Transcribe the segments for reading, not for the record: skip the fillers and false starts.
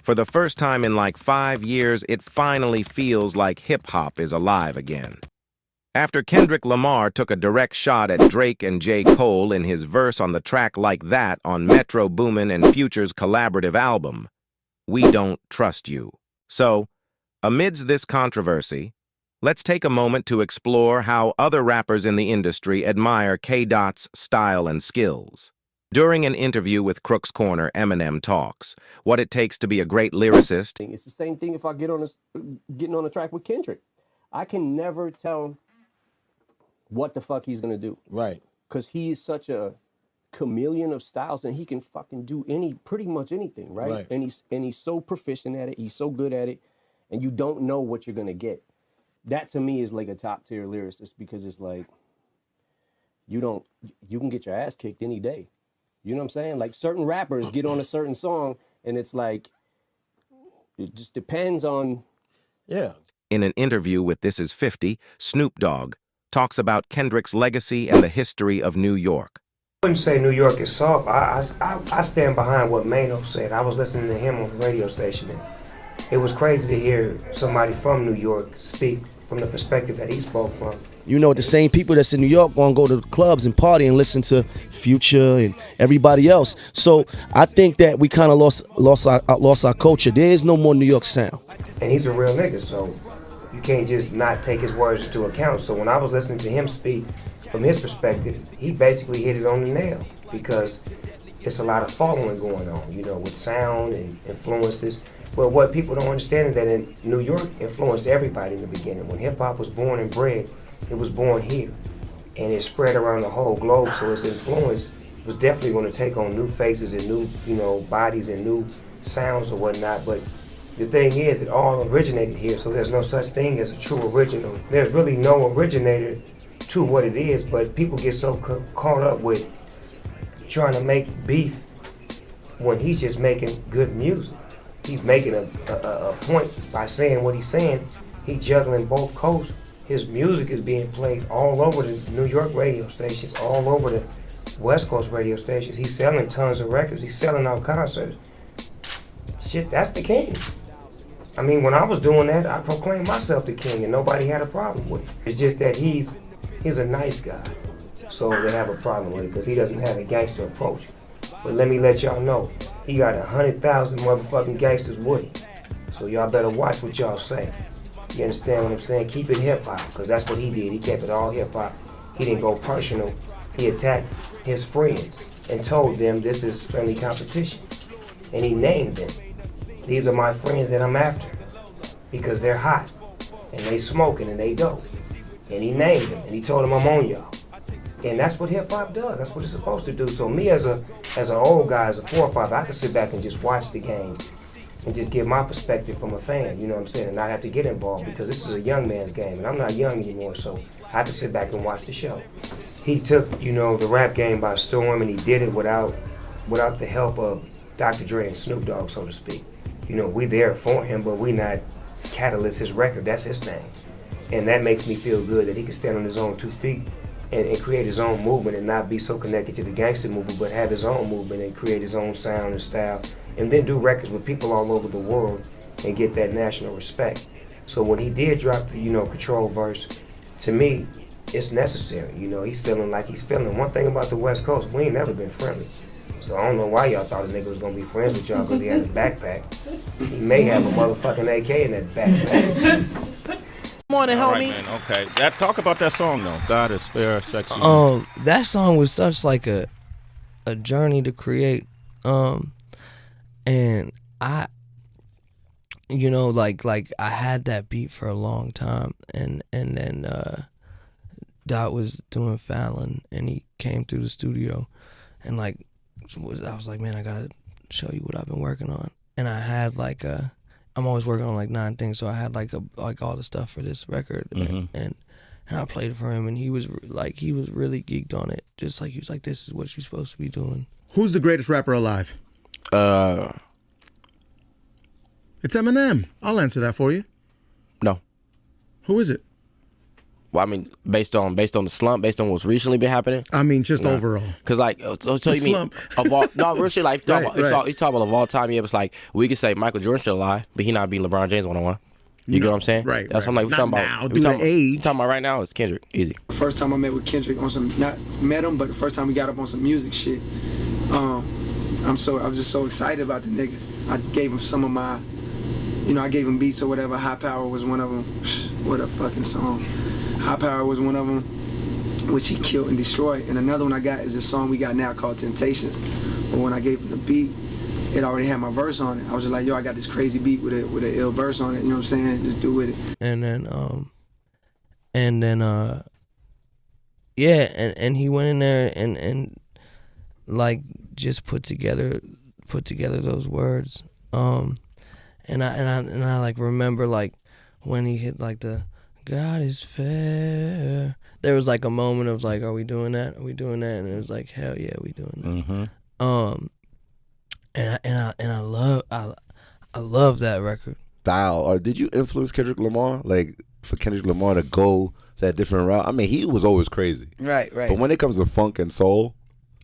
For the first time in like 5 years, it finally feels like hip-hop is alive again. After Kendrick Lamar took a direct shot at Drake and J. Cole in his verse on the track Like That on Metro Boomin and Future's collaborative album, We Don't Trust You. So, amidst this controversy, let's take a moment to explore how other rappers in the industry admire K-Dot's style and skills. During an interview with Crook's Corner, Eminem talks what it takes to be a great lyricist. It's the same thing if I getting on a track with Kendrick. I can never tell what the fuck he's gonna do. Right. Because he is such a chameleon of styles and he can fucking do pretty much anything, right? And he's so proficient at it, he's so good at it, and you don't know what you're gonna get. That to me is like a top tier lyricist because it's like you can get your ass kicked any day. You know what I'm saying? Like certain rappers get on a certain song and it's like it just depends on. Yeah. In an interview with This Is 50, Snoop Dogg talks about Kendrick's legacy and the history of New York. I wouldn't say New York is soft. I stand behind what Mano said. I was listening to him on the radio station, and it was crazy to hear somebody from New York speak from the perspective that he spoke from. You know, the same people that's in New York gonna go to clubs and party and listen to Future and everybody else. So I think that we kind of lost our culture. There is no more New York sound. And he's a real nigga, so you can't just not take his words into account. So when I was listening to him speak from his perspective, he basically hit it on the nail because it's a lot of following going on, you know, with sound and influences. But what people don't understand is that in New York influenced everybody in the beginning. When hip hop was born and bred, it was born here. And it spread around the whole globe, so its influence was definitely going to take on new faces and new, you know, bodies and new sounds or whatnot. But the thing is, it all originated here, so there's no such thing as a true original. There's really no originator to what it is, but people get so caught up with trying to make beef when he's just making good music. He's making a point by saying what he's saying. He's juggling both coasts. His music is being played all over the New York radio stations, all over the West Coast radio stations. He's selling tons of records. He's selling out concerts. Shit, that's the king. I mean, when I was doing that, I proclaimed myself the king, and nobody had a problem with it. It's just that he's a nice guy, so they have a problem with it because he doesn't have a gangster approach. But let me let y'all know, he got 100,000 motherfucking gangsters with him. So y'all better watch what y'all say. You understand what I'm saying? Keep it hip-hop, because that's what he did. He kept it all hip-hop. He didn't go personal. He attacked his friends and told them this is friendly competition. And he named them. These are my friends that I'm after because they're hot and they smoking and they dope. And he named them and he told them I'm on y'all. And that's what hip-hop does. That's what it's supposed to do. So me as an old guy, as a 4 or 5, I can sit back and just watch the game and just give my perspective from a fan, you know what I'm saying, and not have to get involved because this is a young man's game, and I'm not young anymore, so I can sit back and watch the show. He took, you know, the rap game by storm, and he did it without the help of Dr. Dre and Snoop Dogg, so to speak. You know, we there for him, but we not catalyst his record. That's his thing. And that makes me feel good that he can stand on his own 2 feet and create his own movement and not be so connected to the gangster movement, but have his own movement and create his own sound and style, and then do records with people all over the world and get that national respect. So when he did drop the, you know, Control verse, to me, it's necessary. You know, he's feeling like he's feeling. One thing about the West Coast, we ain't never been friendly. So I don't know why y'all thought this nigga was gonna be friends with y'all because he had a backpack. He may have a motherfucking AK in that backpack. Morning, homie. Right, man. Okay. Talk about that song though. God is fair, sexy. That song was such like a journey to create. And I, you know, like I had that beat for a long time, and then Dot was doing Fallon, and he came through the studio, and like I was like, man, I gotta show you what I've been working on, and I had like I'm always working on like 9 things, so I had like all the stuff for this record, and I played it for him, and he was really geeked on it, just like he was like, this is what you're supposed to be doing. Who's the greatest rapper alive? It's Eminem. I'll answer that for you. No. Who is it? Well, I mean, based on the slump, based on what's recently been happening. I mean, just overall. Because like, so you mean of all? No, really, like he's talking about of all time. Yeah, it's like we could say Michael Jordan still alive, but he not beating LeBron James 1-on-1. You get what I'm saying? Right. That's what I'm like. We talking about. We talking about right now. It's Kendrick. Easy. First time I met with Kendrick on some, not met him, but the first time we got up on some music shit. I was just so excited about the nigga. I gave him some of my, I gave him beats or whatever. High Power was one of them. What a fucking song. High Power was one of them, which he killed and destroyed. And another one I got is this song we got now called Temptations. But when I gave him the beat, it already had my verse on it. I was just like, yo, I got this crazy beat with an ill verse on it. You know what I'm saying? Just do with it. And he went in there and like just put together those words. And I like remember like when he hit like the God is fair. There was like a moment of like, are we doing that? Are we doing that? And it was like, hell yeah, we doing that. Mm-hmm. And I love that record. Style, or did you influence Kendrick Lamar? Like for Kendrick Lamar to go that different route? I mean, he was always crazy. Right. But when it comes to funk and soul,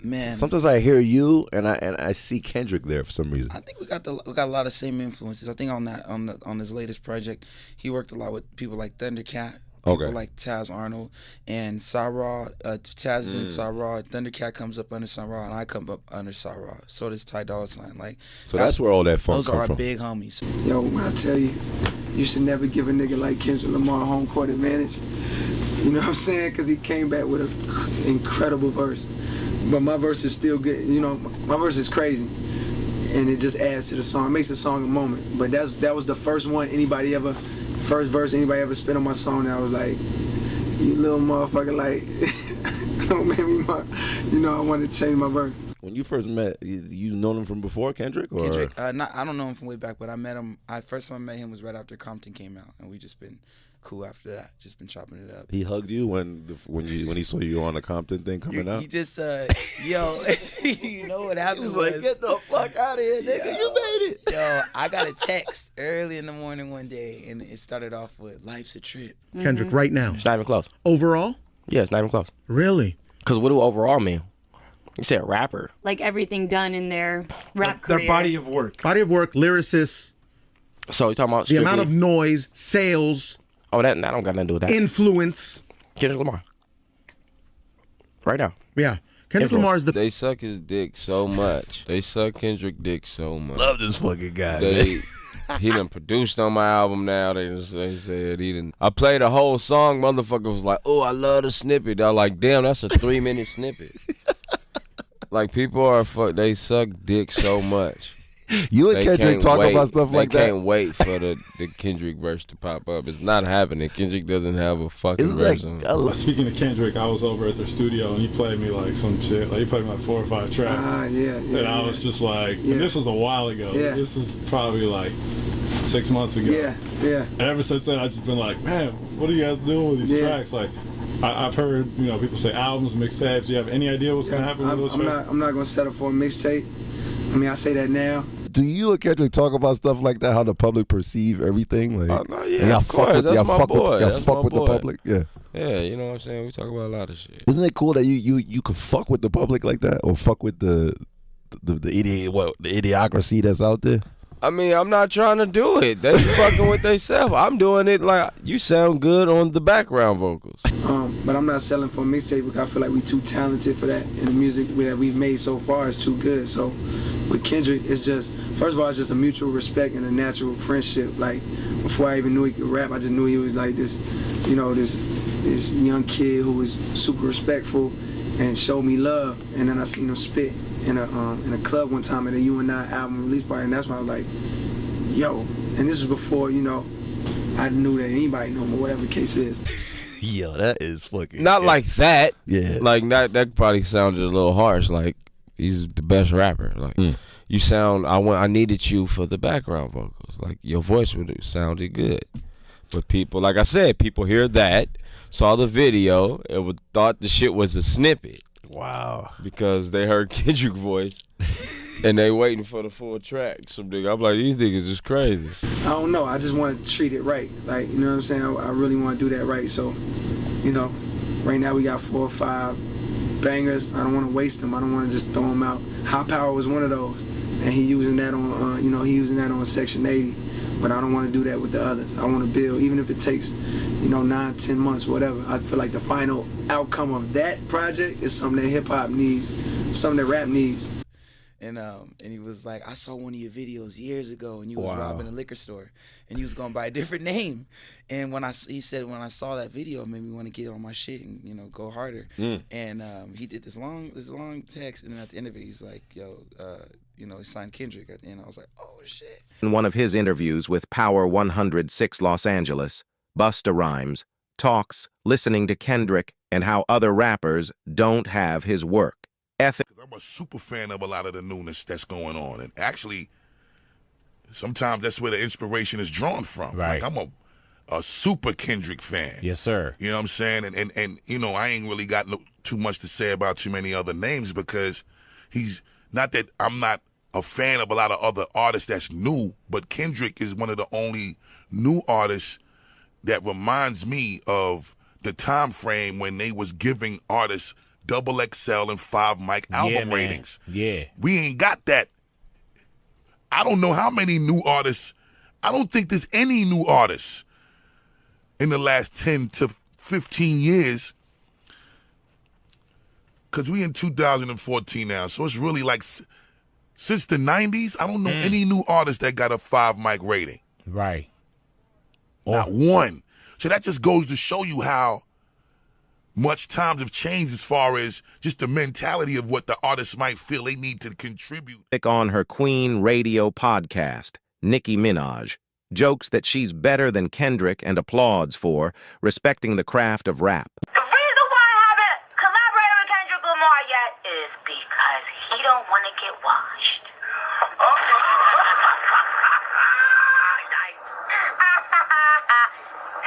man, sometimes I hear you and I see Kendrick there for some reason. I think we got a lot of same influences. I think on his latest project, he worked a lot with people like Thundercat. People like Taz Arnold and Sa-Ra. Taz is in Sa-Ra. Thundercat comes up under Sa-Ra, and I come up under Sa-Ra. So does Ty Dolla $ign. Like, so that's where all that funk those comes are our from. big homies. Yo, when I tell you, you should never give a nigga like Kendrick Lamar home court advantage. You know what I'm saying? Because he came back with an incredible verse. But my verse is still good. My verse is crazy. And it just adds to the song. It makes the song a moment. But that was the first verse anybody ever spit on my song, and I was like, you little motherfucker, like, don't make me, I want to change my verse. When you first met, you known him from before Kendrick? Or? Kendrick, I don't know him from way back, but I met him, first time I met him was right after Compton came out, and we just been cool after that, just been chopping it up. He hugged you when he saw you on the Compton thing coming out? He just, yo, you know what happened? He was like, get the fuck out of here, nigga, you made it. Yo, I got a text early in the morning one day, and it started off with, life's a trip. Kendrick, right now. It's not even close. Overall? Yeah, it's not even close. Really? Because what do overall mean? You say a rapper. Like everything done in their rap career. Their body of work. Body of work, lyricists. So you're talking about the amount of noise, sales. Oh, that don't got nothing to do with that. Influence. Kendrick Lamar. Right now. Yeah. Kendrick Lamar is the... They suck his dick so much. They suck Kendrick dick so much. Love this fucking guy. He done produced on my album now. They said he didn't. I played a whole song. Motherfucker was like, oh, I love the snippet. They're like, damn, that's a 3-minute snippet. Like, people they suck dick so much. You and Kendrick talk about stuff like that? They can't wait for the Kendrick verse to pop up. It's not happening. Kendrick doesn't have a fucking verse on. Speaking of Kendrick, I was over at their studio and he played me like some shit. Like, he played me like 4 or 5 tracks. And I was just like, and this was a while ago. Yeah. This is probably like 6 months ago. Yeah. And ever since then, I've just been like, man, what are you guys doing with these tracks? Like, I've heard, people say albums, mixtapes. Do you have any idea what's going to happen with those tracks? I'm not going to settle for a mixtape. I mean, I say that now. Do you and Kendrick talk about stuff like that? How the public perceive everything? Like, no, yeah, of course. That's my boy. Y'all fuck with the public? Yeah. Yeah, you know what I'm saying? We talk about a lot of shit. Isn't it cool that you could fuck with the public like that? Or fuck with the idiocracy that's out there? I mean, I'm not trying to do it. They fucking with themselves. I'm doing it like you sound good on the background vocals. But I'm not selling for a mixtape because I feel like we too talented for that. And the music that we've made so far is too good. So with Kendrick, it's just, first of all, it's just a mutual respect and a natural friendship. Like, before I even knew he could rap, I just knew he was like this, this young kid who was super respectful and showed me love. And then I seen him spit in a club one time at a U&I album release party, and that's when I was like, yo. And this was before, I knew that anybody knew him or whatever the case is. Yo, that is fucking... Not like that. Yeah. Like, that probably sounded a little harsh. Like, he's the best rapper. Like, you sound... I needed you for the background vocals. Like, your voice would have sounded good. But people, like I said, people hear that, saw the video, and thought the shit was a snippet. Wow. Because they heard Kendrick's voice. and they waiting for the full track. Some nigga, I'm like, these niggas is crazy. I don't know. I just want to treat it right. Like, you know what I'm saying? I really want to do that right. So, you know, right now we got 4 or 5 bangers. I don't want to waste them. I don't want to just throw them out. High Power was one of those, and he using that on, he using that on Section 80. But I don't want to do that with the others. I want to build, even if it takes, 9, 10 months, whatever. I feel like the final outcome of that project is something that hip hop needs, something that rap needs. And he was like, I saw one of your videos years ago, and you was robbing a liquor store, and you was going by a different name. And he said when I saw that video, it made me want to get on my shit and go harder. And he did this long text, and then at the end of it, he's like, yo, he signed Kendrick at the end. I was like, oh shit. In one of his interviews with Power 106 Los Angeles, Busta Rhymes talks listening to Kendrick and how other rappers don't have his work ethic. I'm a super fan of a lot of the newness that's going on, and actually, sometimes that's where the inspiration is drawn from. Right. Like I'm a super Kendrick fan. Yes, sir. You know what I'm saying? And I ain't really got too much to say about too many other names because he's not that I'm not a fan of a lot of other artists that's new, but Kendrick is one of the only new artists that reminds me of the time frame when they was giving artists XXL and 5 mic album ratings. Yeah. We ain't got that. I don't know how many new artists. I don't think there's any new artists in the last 10 to 15 years, because we in 2014 now, so it's really like since the 90s, I don't know any new artist that got a 5 mic rating. Right. Not one. So that just goes to show you how much times have changed as far as just the mentality of what the artists might feel they need to contribute. On her Queen radio podcast, Nicki Minaj jokes that she's better than Kendrick and applauds for respecting the craft of rap. The reason why I haven't collaborated with Kendrick Lamar yet is because he don't want to get washed. Nice.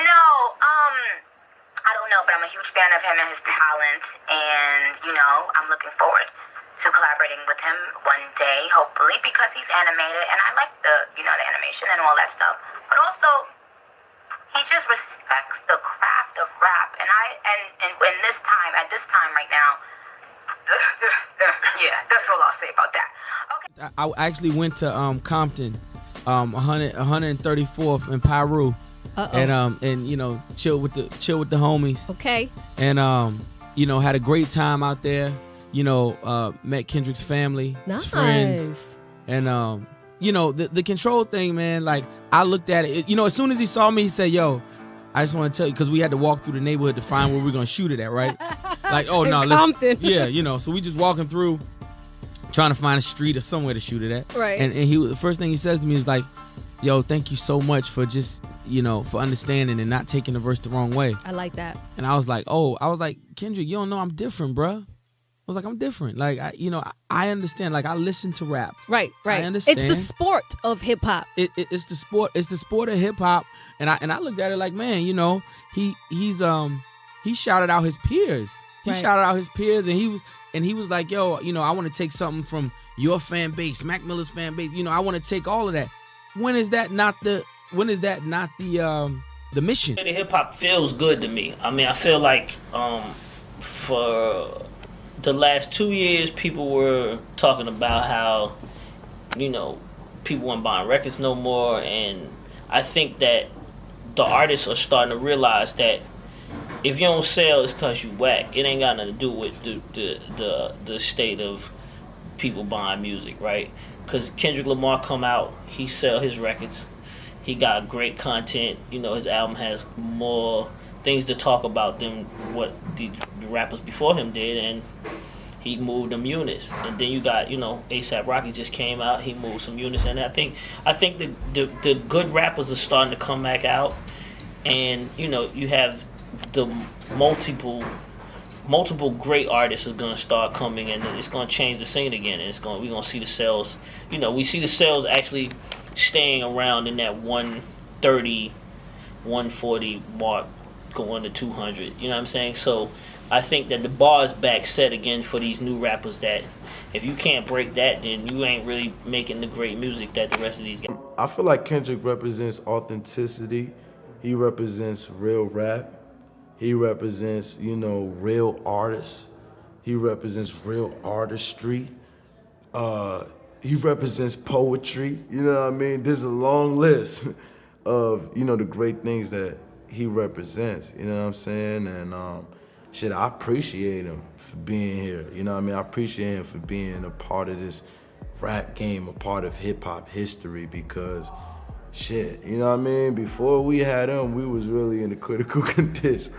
No, I don't know, but I'm a huge fan of him and his talent, and, I'm looking forward to collaborating with him one day, hopefully, because he's animated, and I like the animation and all that stuff, but also, he just respects the craft of rap, and at this time right now, yeah, that's all I'll say about that. Okay. I actually went to Compton, 134th in Piru. And chill with the homies. Okay. And had a great time out there. Met Kendrick's family, his friends, and the control thing, man. Like I looked at it. As soon as he saw me, he said, "Yo, I just want to tell you," because we had to walk through the neighborhood to find where we're gonna shoot it at, right? Like, oh no, Compton. Yeah, so we just walking through, trying to find a street or somewhere to shoot it at. Right. And the first thing he says to me is like, yo, thank you so much for just, for understanding and not taking the verse the wrong way. I like that. And I was like, Kendrick, you don't know I'm different, bruh. I was like, I'm different. Like, I understand. Like, I listen to rap. Right. I understand. It's the sport of hip hop. It's the sport. It's the sport of hip hop. And I looked at it like, man, he shouted out his peers. He shouted out his peers, and he was like, yo, I want to take something from your fan base, Mac Miller's fan base. I want to take all of that. When is that not the mission? The hip hop feels good to me. I mean, I feel like for the last 2 years, people were talking about how, people weren't buying records no more, and I think that the artists are starting to realize that if you don't sell, it's because you whack. It ain't got nothing to do with the state of people buying music, right? Because Kendrick Lamar come out, he sell his records. He got great content. His album has more things to talk about than what the rappers before him did, and he moved them units. And then you got, A$AP Rocky just came out, he moved some units, and I think the good rappers are starting to come back out, and you have the multiple great artists are gonna start coming, and it's gonna change the scene again. And we're gonna see the sales. We see the sales actually staying around in that 130, 140 mark, going to 200. You know what I'm saying? So I think that the bar is back set again for these new rappers that if you can't break that, then you ain't really making the great music that the rest of these guys. I feel like Kendrick represents authenticity. He represents real rap. He represents, you know, real artists. He represents real artistry. He represents poetry. You know what I mean? There's a long list of, you know, the great things that he represents. You know what I'm saying? And shit, I appreciate him for being here. You know what I mean? I appreciate him for being a part of this rap game, a part of hip hop history, because shit, you know what I mean? Before we had him, we was really in a critical condition.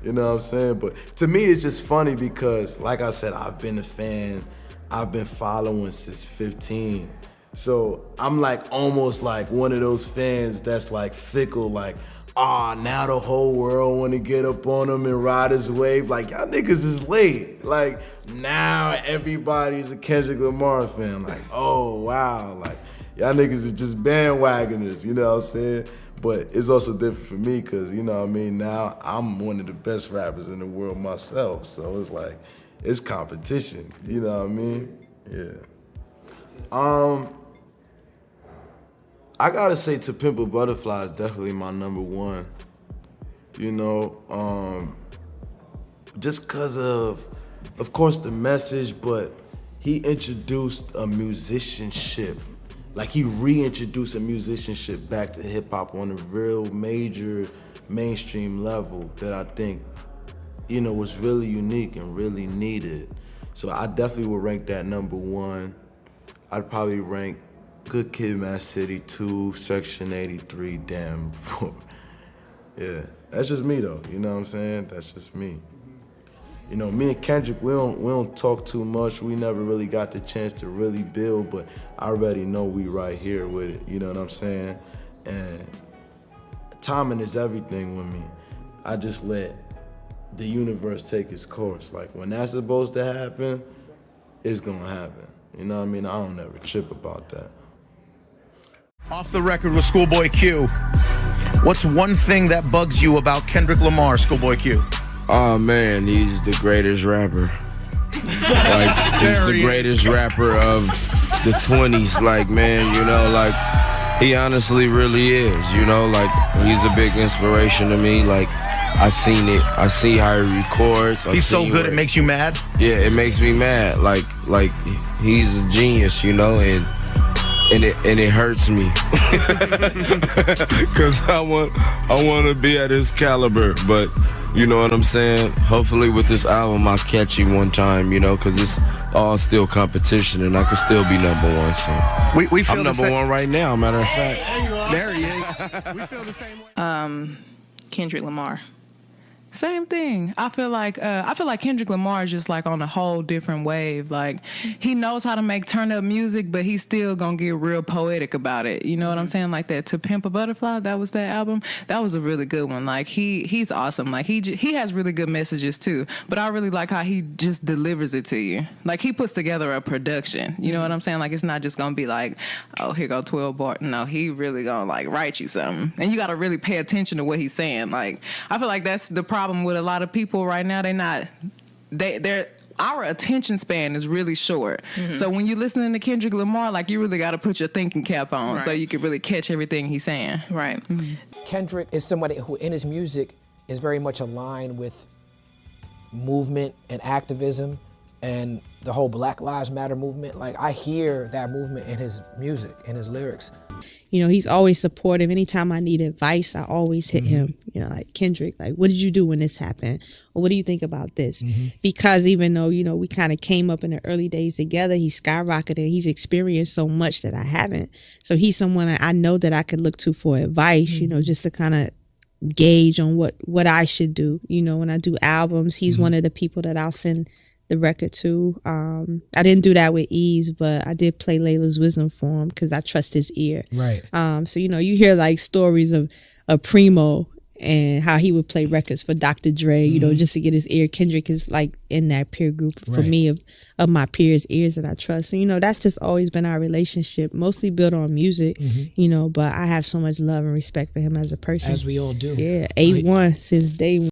You know what I'm saying? But to me, it's just funny because, like I said, I've been a fan. I've been following since 15. So I'm like almost like one of those fans that's like fickle, like, now the whole world want to get up on him and ride his wave. Like, y'all niggas is late. Like, now everybody's a Kendrick Lamar fan. Like, oh, wow. Like, y'all niggas are just bandwagoners, you know what I'm saying? But it's also different for me because, you know what I mean, now I'm one of the best rappers in the world myself. So it's like, it's competition, you know what I mean? Yeah. I gotta say To Pimp a Butterfly is definitely my number one. You know, just cause of course the message, but he introduced a musicianship. Like he reintroduced a musicianship back to hip hop on a real major mainstream level that I think, you know, was really unique and really needed. So I definitely would rank that number one. I'd probably rank Good Kid, Mad City 2, Section 83, Damn 4. Yeah, that's just me though, you know what I'm saying? That's just me. You know, me and Kendrick, we don't talk too much. We never really got the chance to really build, but I already know we right here with it, you know what I'm saying? And timing is everything with me. I just let the universe take its course. Like when that's supposed to happen, it's gonna happen. You know what I mean? I don't ever trip about that. Off the record with Schoolboy Q, what's one thing that bugs you about Kendrick Lamar, Schoolboy Q? Oh man, he's the greatest rapper. Like he's the greatest rapper of the 20s. Like man, you know, like he honestly really is. You know, like he's a big inspiration to me. Like I seen it. I see how he records. He's so good it makes you mad? Yeah, it makes me mad. Like he's a genius, you know, and it hurts me. Cause I want to be at his caliber, but you know what I'm saying? Hopefully with this album I'll catch you one time, you know, cause it's all still competition and I could still be number one. So we feel I'm number one right now, matter of fact. There he is. We feel the same way. Kendrick Lamar. Same thing. I feel like Kendrick Lamar is just like on a whole different wave. Like he knows how to make turn up music, but he's still gonna get real poetic about it. You know what I'm saying? Like that To Pimp a Butterfly, that was that album. That was a really good one. Like he's awesome. Like he has really good messages too. But I really like how he just delivers it to you. Like he puts together a production. You know what I'm saying? Like it's not just gonna be like, oh, here go 12 bar. No, he really gonna like write you something, and you gotta really pay attention to what he's saying. Like I feel like that's the problem with a lot of people right now. Our attention span is really short. Mm-hmm. So when you're listening to Kendrick Lamar, like you really got to put your thinking cap on so you can really catch everything he's saying. Right. Mm-hmm. Kendrick is somebody who in his music is very much aligned with movement and activism and the whole Black Lives Matter movement. Like I hear that movement in his music, in his lyrics. You know, he's always supportive. Anytime I need advice, I always hit him. You know, like, Kendrick, like, what did you do when this happened? Or what do you think about this? Because even though, you know, we kind of came up in the early days together, he skyrocketed. He's experienced so much that I haven't. So he's someone I know that I could look to for advice, you know, just to kind of gauge on what I should do. You know, when I do albums, he's one of the people that I'll send the record to. I didn't do that with Ease, but I did play Layla's Wisdom for him because I trust his ear. Right. So, you know, you hear like stories of Primo and how he would play records for Dr. Dre, you know, just to get his ear. Kendrick is like in that peer group for me of my peers' ears that I trust. And, you know, that's just always been our relationship, mostly built on music, you know, but I have so much love and respect for him as a person. As we all do. Yeah, A1 since day one.